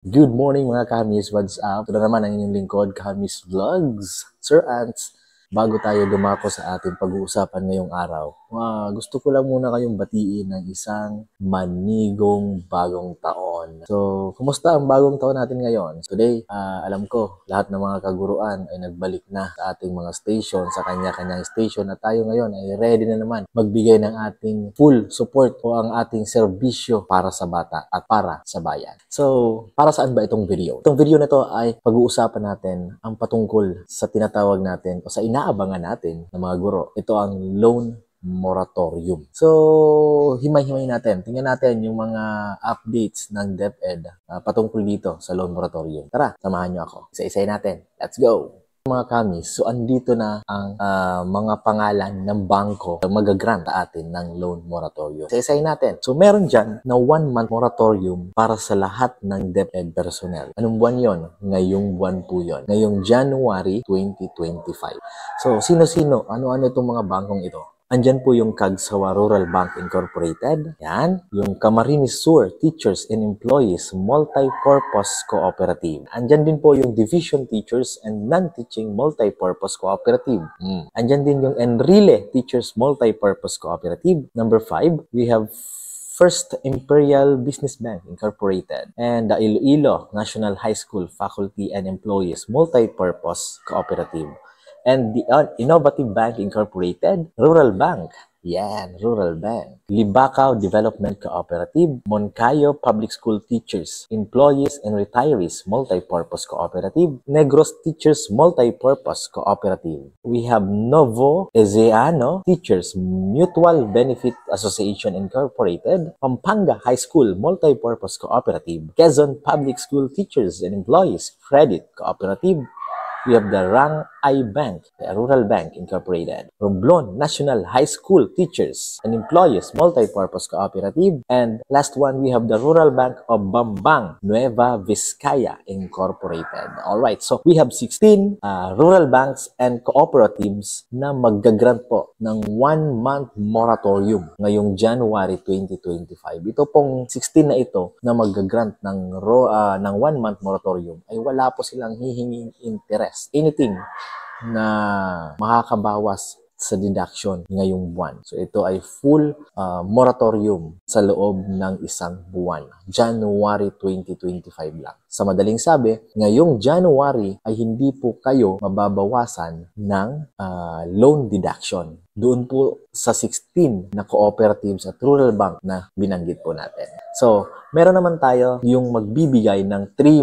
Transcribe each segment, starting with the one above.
Good morning mga Kamis, what's up? Ito na naman ang inyong lingkod, Kamis Vlogs. Sir Ants, bago tayo dumako sa ating pag-uusapan ngayong araw, gusto ko lang muna kayong batiin ng isang manigong bagong taon. So, kumusta ang bagong taon natin ngayon? Today, alam ko, lahat ng mga kaguruan ay nagbalik na sa ating mga station, sa kanya-kanyang station, at tayo ngayon ay ready na naman magbigay ng ating full support o ang ating serbisyo para sa bata at para sa bayan. So, para saan ba itong video? Itong video na to ay pag-uusapan natin ang patungkol sa tinatawag natin o sa inaabangan natin ng mga guro. Ito ang loan moratorium. So, himay-himay natin. Tingnan natin yung mga updates ng DepEd patungkol dito sa loan moratorium. Tara, samahan nyo ako. Isa-isay natin. Let's go! Mga Kamis, so andito na ang mga pangalan ng bangko na magagrant sa atin ng loan moratorium. Isa-isay natin. So meron dyan na 1-month moratorium para sa lahat ng DepEd personnel. Anong buwan yon? Ngayong buwan po yon. Ngayong January 2025. So sino-sino? Ano-ano itong mga bangkong ito? Andyan po yung Cagsawa Rural Bank Incorporated. Yan. Yung Camarines Sur Teachers and Employees Multi-Purpose Cooperative. Andyan din po yung Division Teachers and Non-Teaching Multi-Purpose Cooperative. Andyan din yung Enrile Teachers Multi-Purpose Cooperative. Number 5, we have First Imperial Business Bank Incorporated and the Iloilo National High School Faculty and Employees Multi-Purpose Cooperative. And the Innovative Bank Incorporated, Rural Bank. Yan, Rural Bank. Libacao Development Cooperative, Moncayo Public School Teachers, Employees and Retirees Multi-Purpose Cooperative, Negros Teachers Multi-Purpose Cooperative. We have Novo Ezeano Teachers Mutual Benefit Association Incorporated, Pampanga High School Multi-Purpose Cooperative, Quezon Public School Teachers and Employees Credit Cooperative. We have the Rang I Bank, the Rural Bank Incorporated, Romblon National High School Teachers and Employees Multi-Purpose Cooperative, and last one, we have the Rural Bank of Bambang, Nueva Vizcaya Incorporated. Alright, so we have 16 rural banks and cooperatives na maggagrant po ng 1-month moratorium ngayong January 2025. Ito pong 16 na ito na maggagrant ng 1-month moratorium ay wala po silang hihinging interest. Anything na makakabawas sa deduction ngayong buwan. So ito ay full moratorium sa loob ng isang buwan. January 2025 lang. Sa madaling sabi, ngayong January ay hindi po kayo mababawasan ng loan deduction. Doon po sa 16 na cooperatives at rural bank na binanggit po natin. So, meron naman tayo yung magbibigay ng 3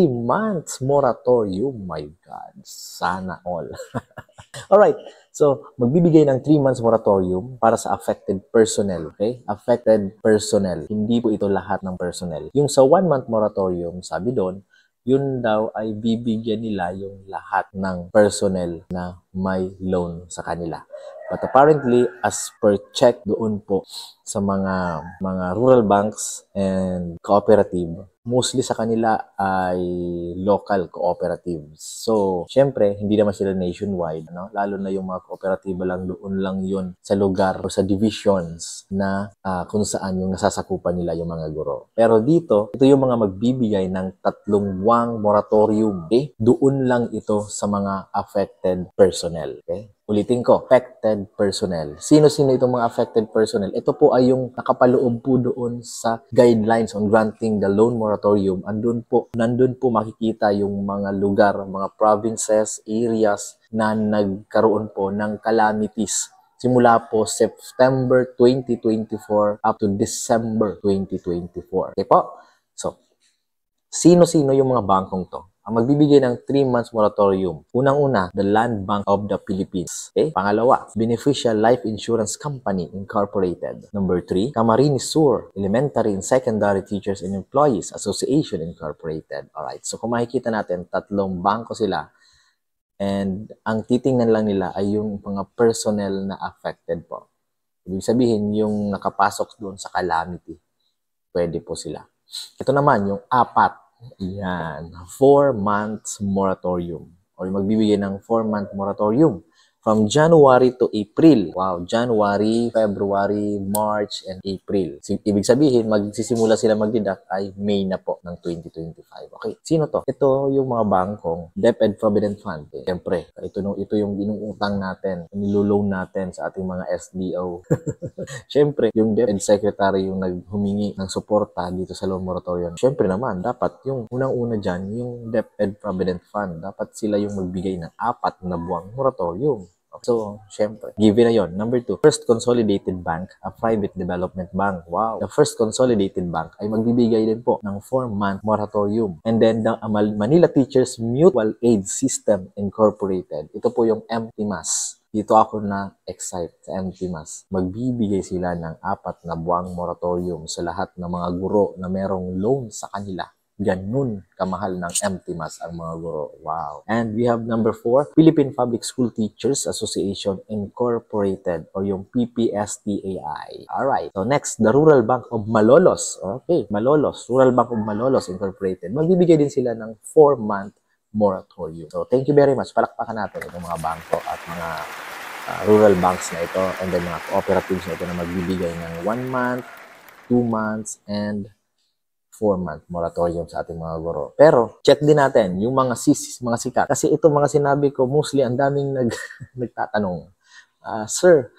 months moratorium. My God, sana all. Alright, so magbibigay ng 3 months moratorium para sa affected personnel. Okay? Affected personnel. Hindi po ito lahat ng personnel. Yung sa 1-month moratorium, sabi doon, yun daw ay bibigyan nila yung lahat ng personnel na may loan sa kanila. But apparently, as per check doon po sa mga rural banks and cooperative, mostly sa kanila ay local cooperatives. So, syempre, hindi naman sila nationwide, no? Lalo na yung mga kooperatiba lang, doon lang yun sa lugar o sa divisions na kung saan yung nasasakupan nila yung mga guro. Pero dito, ito yung mga magbibigay ng 3 buwang moratorium. Okay? Doon lang ito sa mga affected personnel. Okay? Ulitin ko, affected personnel. Sino-sino itong mga affected personnel? Ito po ay yung nakapaloob po doon sa guidelines on granting the loan moratorium. Nandun po makikita yung mga lugar, mga provinces, areas na nagkaroon po ng calamities. Simula po September 2024 up to December 2024. Okay po? So, sino-sino yung mga bangkong to? Ang magbibigay ng 3 months moratorium. Unang-una, the Land Bank of the Philippines. Okay? Pangalawa, Beneficial Life Insurance Company Incorporated. Number 3, Camarines Sur Elementary and Secondary Teachers and Employees Association Incorporated. Alright, so kung makikita natin, 3 bangko sila. And ang titingnan lang nila ay yung mga personnel na affected po. Ibig sabihin, yung nakapasok doon sa calamity. Pwede po sila. Ito naman, yung 4. Yan, 4 months moratorium or magbibigay ng 4-month moratorium from January to April. Wow, January, February, March, and April. Ibig sabihin, magsisimula sila mag-deduct ay May na po ng 2025. Okay, sino to? Ito yung mga bangkong Debt and Provident Fund. Siyempre, ito yung inuutang natin, niloloan natin sa ating mga SDO. Siyempre, yung DepEd Secretary yung naghumingi ng suporta dito sa loan moratorium. Siyempre naman, dapat yung unang-una dyan, yung DepEd Provident Fund, dapat sila yung magbigay ng 4 na buwang moratorium. So, syempre, given na yon. Number 2, First Consolidated Bank, a private development bank. Wow! The First Consolidated Bank ay magbibigay din po ng 4-month moratorium. And then, the Manila Teachers Mutual Aid System Incorporated. Ito po yung MTMAS. Dito ako na-excite sa MTMAS. Magbibigay sila ng 4 na buwang moratorium sa lahat ng mga guro na merong loan sa kanila. Ganun kamahal ng MTMAS ang mga guro. Wow. And we have number 4, Philippine Public School Teachers Association Incorporated or yung PPSTAI. Alright. So next, the Rural Bank of Malolos. Okay, Malolos. Rural Bank of Malolos Incorporated. Magbibigay din sila ng 4-month moratorium. So thank you very much. Palakpakan natin itong mga bangko at mga rural banks na ito and then mga cooperatives na ito na magbibigay ng 1 month, 2 months, and 4-month moratorium sa ating mga guro. Pero, check din natin yung mga sikat. Kasi itong mga sinabi ko, mostly ang daming nagtatanong, Sir,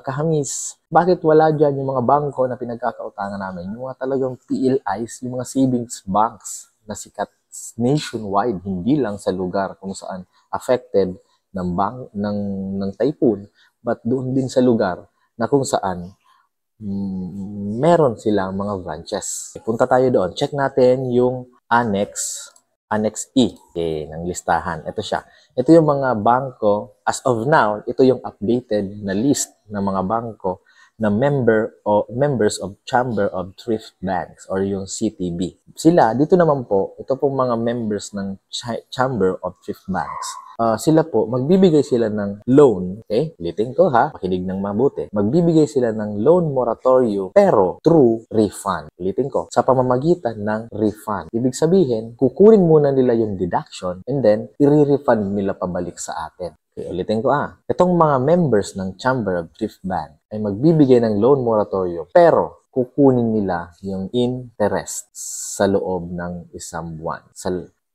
Kahamis, bakit wala dyan yung mga bangko na pinagkakautangan namin? Yung mga talagang PLIs, yung mga savings banks na sikat nationwide, hindi lang sa lugar kung saan affected ng typhoon, but doon din sa lugar na kung saan meron silang mga branches. Punta tayo doon. Check natin yung Annex E ng listahan. Ito siya. Ito yung mga bangko. As of now, ito yung updated na list ng mga bangko na members of Chamber of Thrift Banks or yung CTB. Sila, dito naman po, ito pong mga members ng Chamber of Thrift Banks. Sila po, magbibigay sila ng loan, okay? Ulitin ko ha, makinig ng mabuti. Magbibigay sila ng loan moratorium pero through refund. Ulitin ko, sa pamamagitan ng refund. Ibig sabihin, kukunin muna nila yung deduction and then i-refund nila pabalik sa atin. Okay, ulitin ko itong mga members ng Chamber of Thrift Bank ay magbibigay ng loan moratorium pero kukunin nila yung interest sa loob ng isang buwan.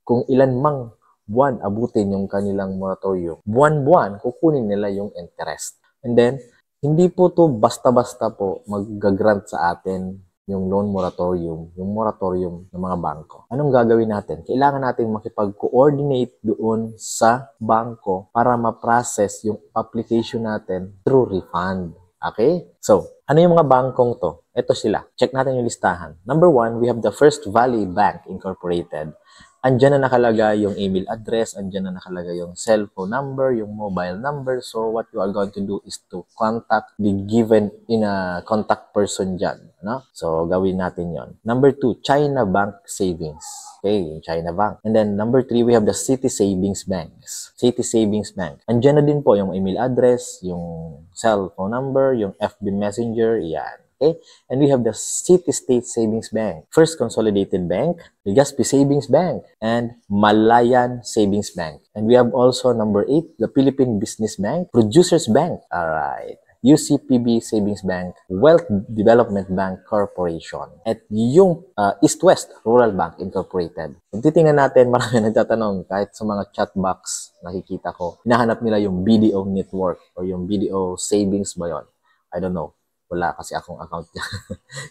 Kung ilan mang buwan abutin yung kanilang moratorium, buwan-buwan kukunin nila yung interest. And then, hindi po to basta-basta po mag-grant sa atin yung loan moratorium, yung moratorium ng mga bangko. Anong gagawin natin? Kailangan natin makipag-coordinate doon sa bangko para ma-process yung application natin through refund. Okay? So, ano yung mga bangkong to? Ito sila. Check natin yung listahan. Number 1, we have the First Valley Bank Incorporated. Andyan na nakalagay yung email address, andyan na nakalagay yung cellphone number, yung mobile number. So, what you are going to do is to contact the given in a contact person dyan. No? So, gawin natin yon. Number 2, China Bank Savings. Okay, yung China Bank. And then, number 3, we have the City Savings Banks. City Savings Bank. Andyan na din po yung email address, yung cellphone number, yung FB Messenger, yan. Okay? And we have the City State Savings Bank, First Consolidated Bank, Legazpi Savings Bank, and Malayan Savings Bank. And we have also number 8, the Philippine Business Bank, Producers Bank. Alright. UCPB Savings Bank, Wealth Development Bank Corporation, at yung East-West Rural Bank Incorporated. Kung titingnan natin, marami nagtatanong, kahit sa mga chat box, nakikita ko, hinahanap nila yung BDO Network o yung BDO Savings ba yun? I don't know. Wala kasi akong account niya.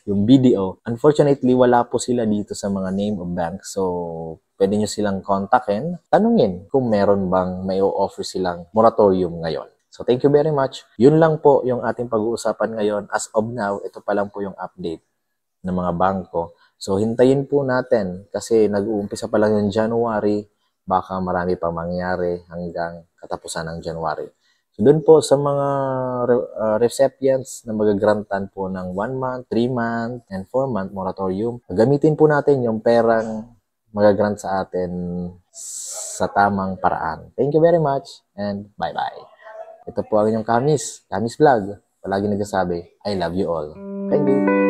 Yung BDO, unfortunately, wala po sila dito sa mga name of bank. So, pwede nyo silang kontakin, tanungin kung meron bang may offer silang moratorium ngayon. So, thank you very much. Yun lang po yung ating pag-uusapan ngayon. As of now, ito pa lang po yung update ng mga bangko. So, hintayin po natin kasi nag-uumpisa pa lang yung January. Baka marami pa mangyari hanggang katapusan ng January. So, doon po sa mga recipients na magagrantan po ng 1 month, 3 month, and 4 month moratorium, gamitin po natin yung perang magagrant sa atin sa tamang paraan. Thank you very much and bye-bye. Ito po ang inyong Kamis Vlog. Palagi nagsasabi, I love you all. Thank you.